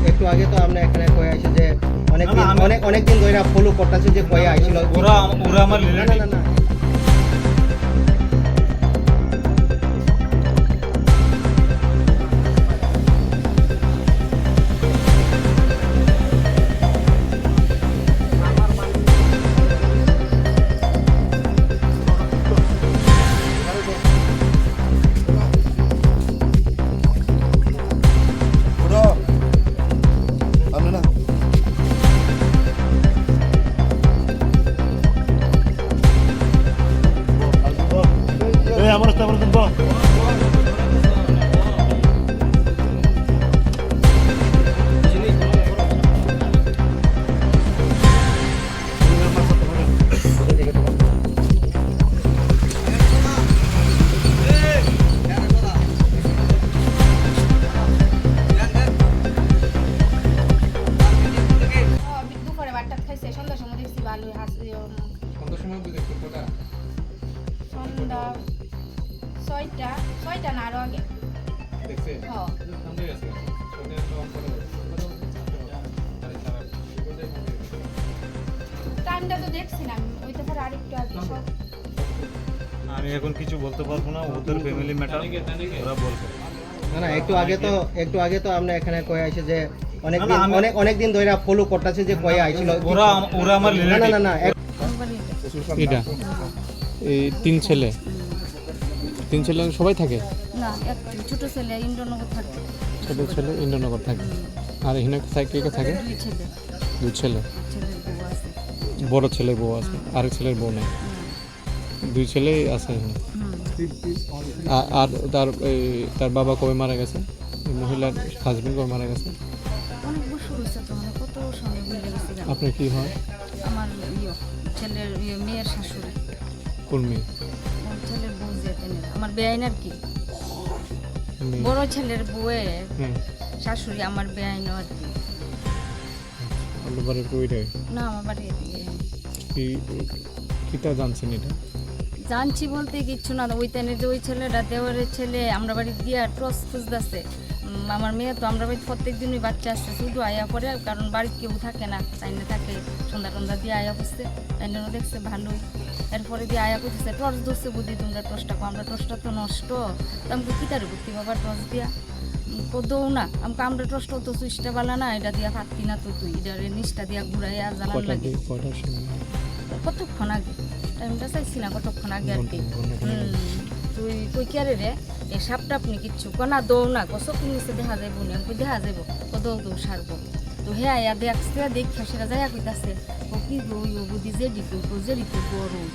একটু আগে তো আমরা এখানে কয়ে আইছি যে অনেক দিন ধরে ফলো করতেছে যে কয়ে আইছিল ওরা আমার না না না আমার রাস্তা বলতেন বল ছয়টা না আরো আগে টাইমটা তো দেখছি না ওইটা পরে আরেকটু আগে আমি এখন কিছু বলতে পারবো না ওদের ফ্যামিলি ম্যাটার ওরা বলবে না একটু আগে তো আমরা এখানে কয়ে আইছি যে অনেক দিন ধরে ফলো করতেছে যে কয়ে আইছিল ওরা আমার না না না এটা এই তিন ছেলে সবাই থাকে না একটা ছোট ছেলে ইন্দ্রনগর থাকে ইন্দ্রনগর থাকে আর এখানে কে থাকে দুই ছেলে বড় ছেলে বউ আছে আরেক ছেলের বউ নেই দুই ছেলেই আছে এখানে আর তার বাবা কবে মারা গেছে মহিলার হাজবেন্ড কবে মারা গেছে অনেক বছর হয়েছে তো মানে কত সময় মিলে গেছে আপনার কি হয় আমার ছেলের মেয়ের শাশুড়ি কোন মেয়ে ছেলের বউ যেতেন আমার বেআইন আর কি বড় ছেলের বউয়ের শাশুড়ি আমার বেআইন আর কি আপনার বাড়ি কইটাই না আমার বাড়ি কিটা জানছেন এটা জানছি বলতে কিচ্ছু না ওই তেনে যে ওই ছেলেটা দেওয়ারের ছেলে আমরা বাড়ি দিয়া ট্রস খুঁজতেছে আমার মেয়ে তো আমরা বাড়িতে প্রত্যেক দিনই বাচ্চা আসছে শুধু আয়া করে কারণ বাড়িতে কেউ থাকে না তাইনে থাকে সন্ধ্যা দিয়ে আয়া করছে তাইনে দেখছে ভালোই এরপরে দিয়ে আয়া করতেছে টর্চ ধরছে বুদ্ধি তোমরা টর্চটা আমরা টর্চটা তো নষ্ট তো আমাকে কিতারে বুদ্ধি বাবা টর্চ দিয়া দৌ না আমাকে আমরা টর্চটা তো সুইচটা বালা না এটা দিয়া ফাটতি না তো তুই এটা নিচটা দিয়া ঘুরাইয়া জ্বালান লাগে কতক্ষণ আগে টাইমটা চাইছি না কতক্ষণ আগে আর কি তুই কই কে রে এই সাপটা আপনি কিচ্ছু কনা দৌড় না কসক নিচে দেখা যাইব না আমি দেখা যাইব ও দৌড় সারবো তো হ্যাঁ ইয়া দেখছে দেখা সেটা যাইয়া কইতাছে ও কি ওই বুদ্ধি জেডি গরম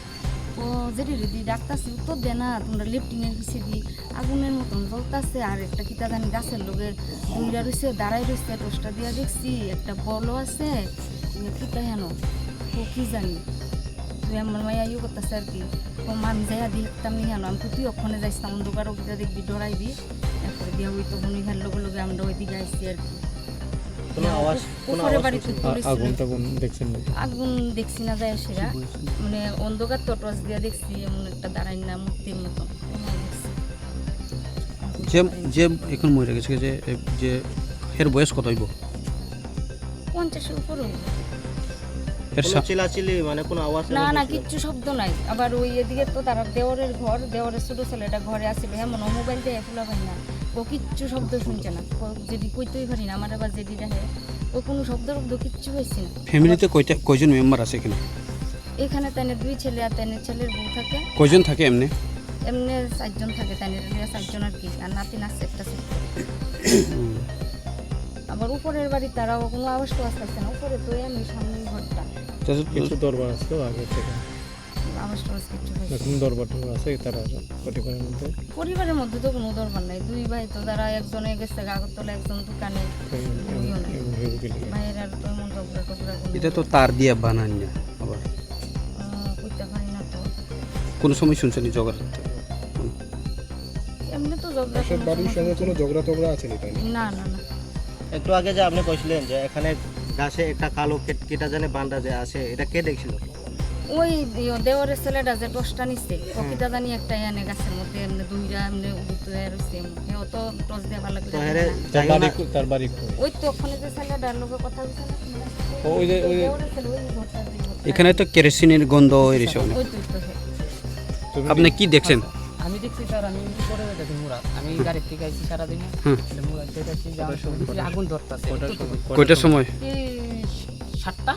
ও জেডি রেডি ডাক্তারছি উত্তর দে না তোমরা লেফটিনের পিছিয়ে দি আগুনের মতন জ্বলতাছে আর একটা কিতা জানি গাছের লোকে দুইটা রয়েছে দাঁড়াই রয়েছে টোস্টা দিয়া দেখছি একটা বলও আছে কিতা হেন ও কি জানি তুই আমার মাইয়া ইয়ে করতেছে আর কি ও আমি যাইয়া দেখতাম নি হেন আমি তুই ওখানে যাইতাম অন্ধকার ওটা দেখবি ডরাইবি এরপরে দিয়া ওই তো বনি ঘার লগে আমরা ওইদিকে আসছি আর কি আগুন দেখছি না যায় সেরা মানে অন্ধকার তো টর্চ দিয়া দেখছি এমন একটা দাঁড়াই না মূর্তির মতন যে এখন মরে গেছে যে এর বয়স কত হইব 50-এর উপরে চিলাচিলি মানে কোনো আওয়াজ না কিচ্ছু শব্দ নাই আবার ওই এদিকে তো তারা দেওরের ছোট ছেলেটা ঘরে আসছিল হ্যাঁ মনে মোবাইল দিয়ে ফুলা পাই না ও কিচ্ছু শব্দ শুনছে না যদি কইতেই পারি না আমার আবার যেটি দেখে ও কোনো শব্দ কিচ্ছু হয়েছে না ফ্যামিলিতে কয়জন মেম্বার আছে এখানে তাইনের দুই ছেলে আর তাইনের ছেলের বউ থাকে কয়জন থাকে এমনি 4জন থাকে তাইনের 4জন আর কি আর নাতিন আছে একটা আবার উপরের বাড়ি তারাও কোনো আওয়াজ তো আসতেছে না উপরে তো আমি সামনের ঘরটা কিছু দরবার আছে আগে থেকে আওয়াজ টাওয়াজ কিছু হয়েছে এখন দরবার আছে তারা পরিবারের মধ্যে তো কোনো দরবার নাই দুই ভাই তো তারা একজনে গেছে আগরতলা একজন দোকানে ভাইয়ের আর তো এমন ঝগড়া এটা তো তার দিয়ে বানান না আবার কইতে পারি না তো কোন সময় শুনছেন ঝগড়া এমনি তো ঝগড়া বাড়ির সঙ্গে কোনো ঝগড়া আছে না একটু আগে যে আপনি কইছিলেন যে এখানে গাছে একটা কালো কেটা জানে বান্দা যে আছে এটা কে দেখছিল ওই দেওয়ারের ছেলেটা যে টসটা নিচ্ছে প্রকৃতা জানি একটা এনে গাছের মধ্যে এমনি দুইটা এমনি উঠতে রয়েছে ও তো টস দিয়ে ভালো করে তো হেরে তার জায়গা বাড়ি না- তার বাড়ি কই? ওই তো ওখানে যে ছেলেটার লোকে কথা বলছে না ওই যে দেওয়ারের ছেলে ওই ঘরটা যে ঘরটা। এখানে তো কেরোসিনের গন্ধ এসে অনেক। ওই তো ওই তো সে। তুমি আপনি কি দেখছেন? আমি দেখছি স্যার আমি করে দেখছি মুরাদ আমি গাড়ির থেকে আইছি সারাদিনে হুম। মুরাদ দেখছি যে আগুন ধরতেছে কয়টার সময়? এই 7টা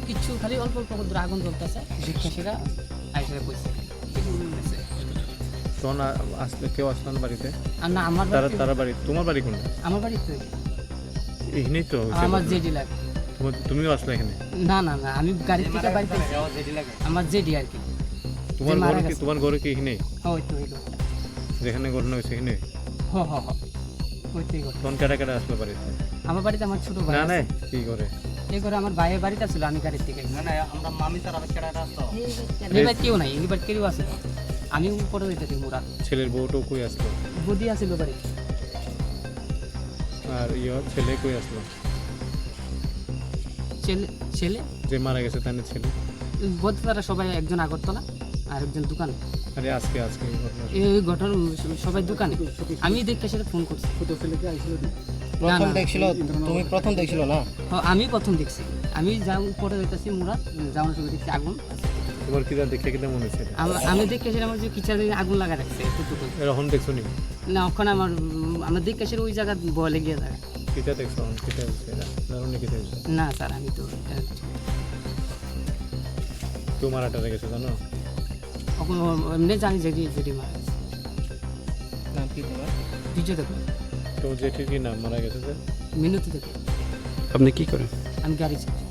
কিছু খালি অল্প অল্প করে আগুন ধরতেছে দেখে সেটা আইসে বসে তখন আসলে কেউ আসলো না বাড়িতে? আর না আমার তারা বাড়ি তারা বাড়ি তোমার বাড়ি কোনটা? আমার বাড়িতে এখানেই তো হয়েছে আমার ঘটনা। জেডি লাগে তুমিও আসলে এখানে? না না না আমি গাড়ি থেকে বাড়িতে আইছি। আমার জেডি আর কি তোমার মারা ঘর কি গেছে। তোমার ঘরে কি এখানে ওই তো এই ঘরটা। যেখানে ঘটনা হয়েছে এখানে? হ হ হ ওই তো এই ঘরটা। তখন কেটা কেটা আসলো বাড়িতে? আমার বাড়িতে আমার ছোট ভাই না না আছে। কি করে? এই ঘরে আমার ভাইয়ের বাড়িতে ছিল আমি গাড়ির থেকে আইছি। আমরা মামি স্যার আবার কেডা আসতো এই বাড়ি কেউ নাই এই বাড়ি কেউ আছে না। আমি উপরে যেতে মুরাদ ছেলের বউটাও কই আসলো? বদি আছিল বাড়ি আর ছেলে কই আসলো? ছেলে ছেলে যে মারা গেছে তার ছেলে? বলতে তারা সবাই একজন আগরতলা আর একজন দোকানে আরে আজকে আজকে এই ঘটনা। এই ঘটনা সবাই দোকানে আমি দেখে সেটা ফোন করছি প্রথম না। দেখছিল তুমি প্রথম দেখছিল না আমি প্রথম দেখছি আমি যা উপরে যেতেছি মুরাদ যাওয়ার সময় দেখছি আগুন তোমার কিটা দেখে কিটা মনে হচ্ছে? আমি দেখে সেটা আমার যে কিচার আগুন লাগা রাখছে এতটুকু এরকম দেখছো নি? না ওখানে আমার দেখে সেটা ওই জায়গা বলে গিয়ে যায় কিটা দেখছো? কিটা হচ্ছে এটা দারুণ কিটা হচ্ছে? না স্যার আমি তো কেউ মারা টারা গেছে জানো? এমনি জানি যেটি যেটি মারা গেছে নাম কি তোমার বিজয় দেখো কেউ জেঠির কি নাম মারা গেছে যে? মিনতি দেখো আপনি কি করেন? আমি গাড়ি চালাই